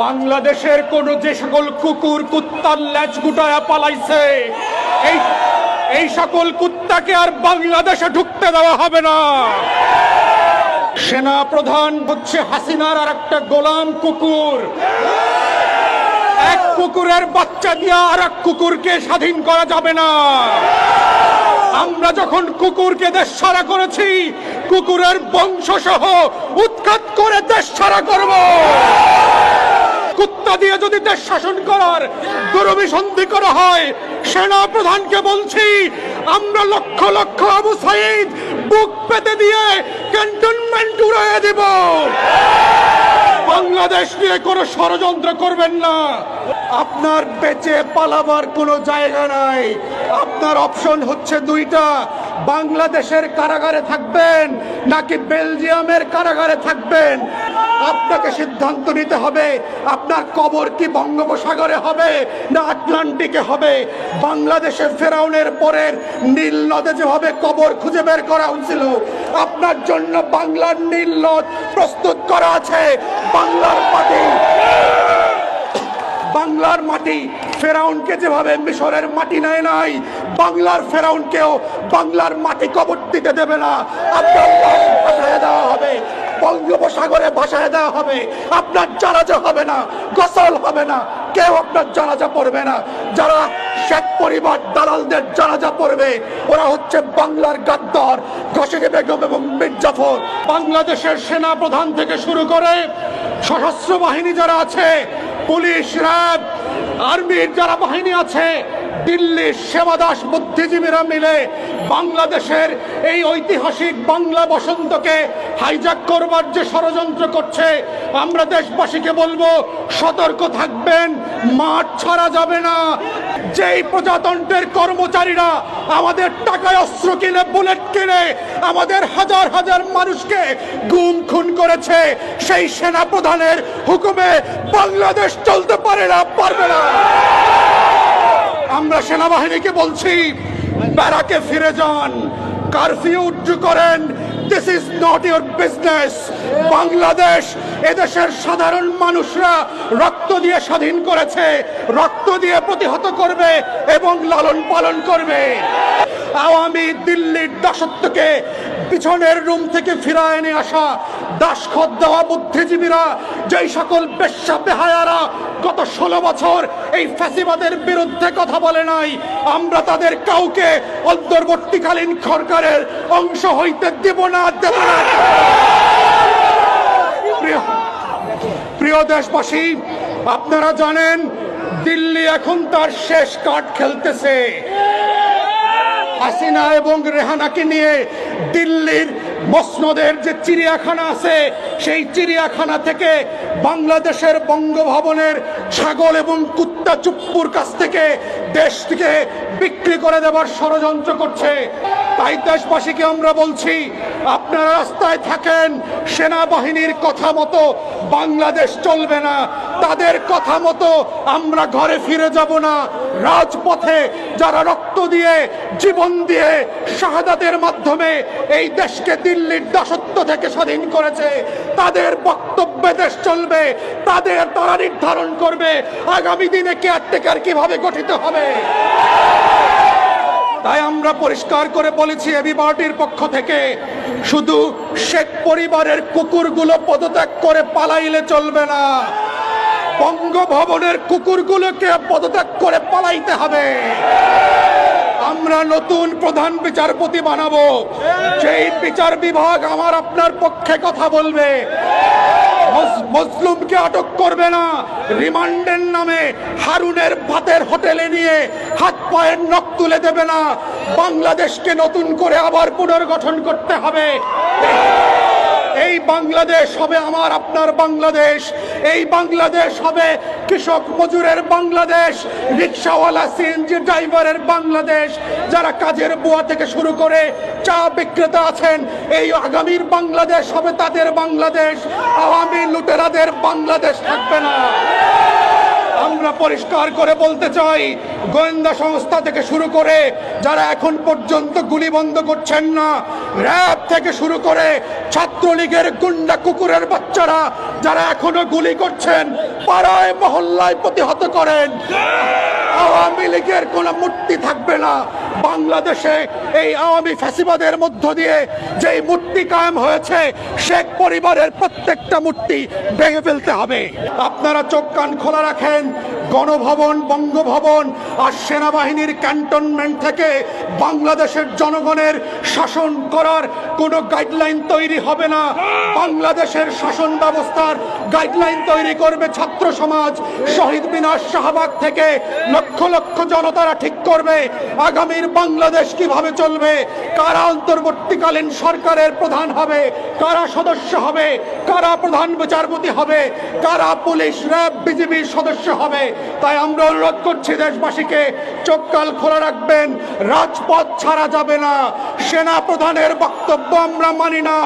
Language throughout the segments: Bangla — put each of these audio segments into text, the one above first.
বাংলাদেশের কোন যে সকল কুকুর কুত্তার লেজ গুটায়া পালাইছে এই সকল কুত্তাকে আর বাংলাদেশে ঢুকতে দেওয়া হবে না। সেনা প্রধান হচ্ছে হাসিনার আর একটা গোলাম কুকুর। এক কুকুরের বাচ্চা দিয়া আর এক কুকুরকে স্বাধীন করা যাবে না। আমরা যখন কুকুরকে দেশ ছাড়া করেছি, কুকুরের বংশ সহ উৎখাত করে দেশ ছাড়া করব। কুত্তা দিয়ে যদি দেশ শাসন করার দুরভিসন্ধি করা হয়, সেনা প্রধানকে বলছি আমরা লক্ষ লক্ষ আবু সাইদ বুক পেতে দিয়ে ক্যান্টনমেন্ট উড়িয়ে দেব। বাংলাদেশ নিয়ে কোনো ষড়যন্ত্র করবেন না। আপনার বেঁচে পালাবার কোনো জায়গা নাই। আপনার অপশন হচ্ছে দুইটা, বাংলাদেশের কারাগারে থাকবেন নাকি বেলজিয়ামের কারাগারে থাকবেন। আপনাকে সিদ্ধান্ত নিতে হবে, আপনার কবর কি বঙ্গোপসাগরে হবে না আটলান্টিকে হবে। বাংলাদেশে ফেরাউনের পরের নীল নদে যেভাবে কবর খুঁজে বের করা হয়েছিল, আপনার জন্য বাংলার নীল নদ প্রস্তুত করা আছে। বাংলার মাটি ফেরাউনকে যেভাবে মিশরের মাটি নেয় নাই, বাংলার ফেরাউনকেও বাংলার মাটি কবর দিতে দেবে না। আপনার লাশ ভাসায় দেওয়া হবে, বঙ্গোপসাগরে ভাসায় দেওয়া হবে। আপনার জানাজা হবে না, গোসল হবে না, কেউ আপনার জানাজা পড়বে না। যারা শেখ পরিবার দালালদের জানাজা পড়বে, ওরা হচ্ছে বাংলার গাদ্দার ঘসেকে বেগম এবং মীর জাফর। বাংলাদেশের সেনা প্রধান থেকে শুরু করে সশস্ত্র বাহিনী যারা আছে, পুলিশ, র্যাব, আর্মির যারা বাহিনী আছে, দিল্লির সেবাদাস বুদ্ধিজীবীরা মিলে বাংলাদেশের এই ঐতিহাসিক বাংলা বসন্তকে হাইজ্যাক করবার যে ষড়যন্ত্র করছে, আমরা দেশবাসীকে বলবো সতর্ক থাকবেন, মাঠ ছাড়া যাবে না। যেই প্রজাতন্ত্রের কর্মচারীরা আমাদের টাকায় অস্ত্র কিনে, বুলেট কিনে আমাদের হাজার হাজার মানুষকে গুম খুন করেছে, সেই সেনা প্রধানের হুকুমে বাংলাদেশ চলতে পারে না, পারবে না। আমরা সেনাবাহিনীকে বলছি ব্যারাকে ফিরে যান, কারফিউ উঠ্য করেন। This is not your business. Bangladesh এদেশের সাধারণ মানুষরা রক্ত দিয়ে স্বাধীন করেছে, রক্ত দিয়ে প্রতিহত করবে এবং লালন পালন করবে। আওয়ামী দিল্লির দাসত্বকে পিছনের রুম থেকে ফিরায় এনে আসা দাসখত দেওয়া বুদ্ধিজীবীরা, যেই সকল বেশ্যা বেহায়ারা গত 16 বছর এই ফ্যাসিবাদের বিরুদ্ধে কথা বলে নাই, আমরা তাদের কাউকে অন্তর্বর্তীকালীন সরকারের অংশ হইতে দেব না, দেব না। প্রিয় দেশবাসী, আপনারা জানেন দিল্লি এখন তার শেষ কার্ড খেলতেছে। হাসিনা এবং রেহানাকে নিয়ে দিল্লির মসনদের যে চিড়িয়াখানা আছে, সেই চিড়িয়াখানা থেকে বাংলাদেশের বঙ্গভবনের ছাগল এবং কুত্তা চুপ্পুর কাছ থেকে দেশটিকে বিক্রি করে দেবার ষড়যন্ত্র করছে। তাই দেশবাসীকে আমরা বলছি, আপনারা রাস্তায় থাকেন, সেনাবাহিনীর কথা মতো বাংলাদেশ চলবে না, তাদের কথা মতো আমরা ঘরে ফিরে যাব না। রাজপথে যারা রক্ত দিয়ে, জীবন দিয়ে, শাহাদাতের মাধ্যমে এই দেশকে দিল্লির দাসত্ব থেকে স্বাধীন করেছে, তাদের বক্তব্যে দেশ চলবে। তারা নির্ধারণ করবে আগামী দিনে কেয়ারটেকার কিভাবে গঠিত হবে। তাই আমরা পরিষ্কার করে বলেছি এবি পার্টির পক্ষ থেকে, শুধু শেখ পরিবারের কুকুরগুলো পদত্যাগ করে পালাইলে চলবে না, বঙ্গভবনের কুকুরগুলোকে পদত্যাগ করে পালাইতে হবে। আমরা নতুন প্রধান বিচারপতি বানাবো, সেই বিচার বিভাগ আমার আপনার পক্ষে কথা বলবে। মজলুমকে আটক করবে না, রিমান্ডের নামে হারুনের ভাতের হোটেলে নিয়ে হাত পায়ের নখ তুলে দেবে না। বাংলাদেশকে নতুন করে আবার পুনর্গঠন করতে হবে। এই বাংলাদেশ হবে আমার আপনার বাংলাদেশ। এই বাংলাদেশ হবে কৃষক মজুরের বাংলাদেশ, রিক্সাওয়ালা সিএনজি ড্রাইভারের বাংলাদেশ, যারা কাজের বুয়া থেকে শুরু করে চা বিক্রেতা আছেন। এই আগামীর বাংলাদেশ হবে তাদের বাংলাদেশ। আওয়ামী লুটেরাদের বাংলাদেশ থাকবে না। আমরা পরিষ্কার করে বলতে চাই, গোয়েন্দা সংস্থা থেকে শুরু করে যারা এখন পর্যন্ত গুলি বন্ধ করছেন না, র‍্যাব থেকে শুরু করে ছাত্রলীগের গুন্ডা কুকুরের বাচ্চারা যারা এখনো গুলি করছেন, পাড়ায় মহল্লায় প্রতিহত করেন, আওয়ামী লীগের কোনো মূর্তি থাকবে না বাংলাদেশে। এই আওয়ামী ফ্যাসিবাদের মধ্য দিয়ে যেই মূর্তি কায়েম হয়েছে, শেখ পরিবারের প্রত্যেকটা মূর্তি ভেঙে ফেলতে হবে। আপনারা চোখ কান খোলা রাখেন। গণভবন, বঙ্গভবন আর সেনাবাহিনীর ক্যান্টনমেন্ট থেকে বাংলাদেশের জনগণের শাসন করার কোনো গাইডলাইন তৈরি হবে না। বাংলাদেশের শাসন ব্যবস্থার গাইডলাইন তৈরি করবে ছাত্র সমাজ। শহীদ মিনার, শাহবাগ থেকে লক্ষ লক্ষ জনতারা ঠিক করবে আগামীর বাংলাদেশ কিভাবে চলবে, কারা অন্তর্বর্তীকালীন সরকারের প্রধান হবে, কারা সদস্য হবে, কারা প্রধান বিচারপতি হবে, কারা পুলিশ, র‍্যাব, বিজিবির সদস্য হবে। তাই আমরা অনুরোধ করছি দেশবাসীকে, চোখ কান খোলা রাখবেন। রাজপথ ছাড়া যাবে না। সেনা প্রধানের বক্তব্য আমরা মানি না।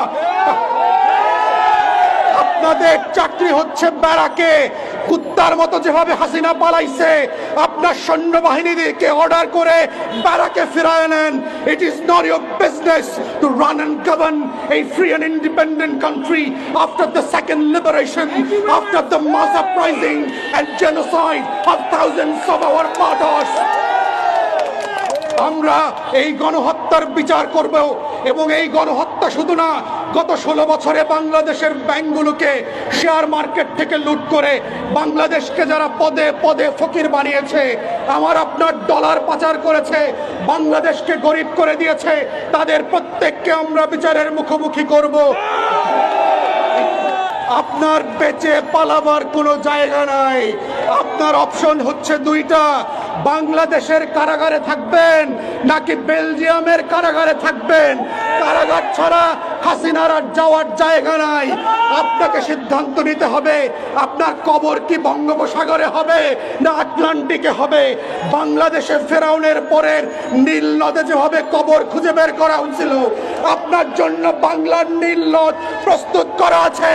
আপনাদের চাকরি হচ্ছে ব্যারাকে। কুত্তার মতো যেভাবে হাসিনা পালাইছে, আপনার সৈন্যবাহিনীকে অর্ডার করে ব্যারাকে ফিরায় নেন। It is not your business to run and govern a free and independent country after the second liberation, after the mass uprising and genocide of thousands of our martyrs. আমরা এই গণহত্যার বিচার করব, এবং এই গণহত্যা শুধু না, গত 16 বছরে বাংলাদেশের ব্যাংকগুলোকে শেয়ার মার্কেট থেকে লুট করে বাংলাদেশকে যারা পদে পদে ফকির বানিয়েছে, আমার আপনার ডলার পাচার করেছে, বাংলাদেশকে গরিব করে দিয়েছে, তাদের প্রত্যেককে আমরা বিচারের মুখোমুখি করব। আপনার বেঁচে পালাবার কোনো জায়গা নাই। আপনার অপশন হচ্ছে দুইটা, বাংলাদেশের কারাগারে থাকবেন নাকি বেলজিয়ামের কারাগারে থাকবেন। কারাগার ছাড়া হাসিনার আর যাওয়ার জায়গা নাই। আপনাকে সিদ্ধান্ত নিতে হবে, আপনার কবর কি বঙ্গোপসাগরে হবে না আটলান্টিকে হবে। বাংলাদেশে ফেরাউনের পরের নীল নদে যেভাবে কবর খুঁজে বের করা হয়েছিল, আপনার জন্য বাংলার নীল নদ প্রস্তুত করা আছে।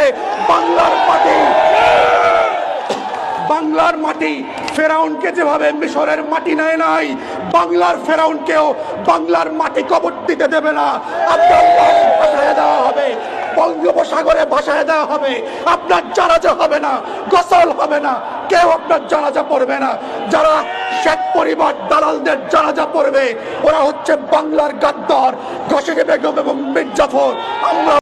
বাংলার মাটি ফেরাউনকে যেভাবে মিশরের মাটি নেয় নাই, বাংলার ফেরাউনকেও বাংলার মাটি কবর দিতে দেবে না। আপনার লাশ ভাসায় দেওয়া হবে, বঙ্গোপসাগরে ভাসায় দেওয়া হবে। আপনার জানাজা হবে না, গোসল হবে না, কেউ আপনার জানাজা পড়বে না। যারা শেখ পরিবার দালালদের জানাজা পড়বে, ওরা হচ্ছে বাংলার গাদ্দার, ঘসেকে বেগম এবং মীর জাফর। আমরা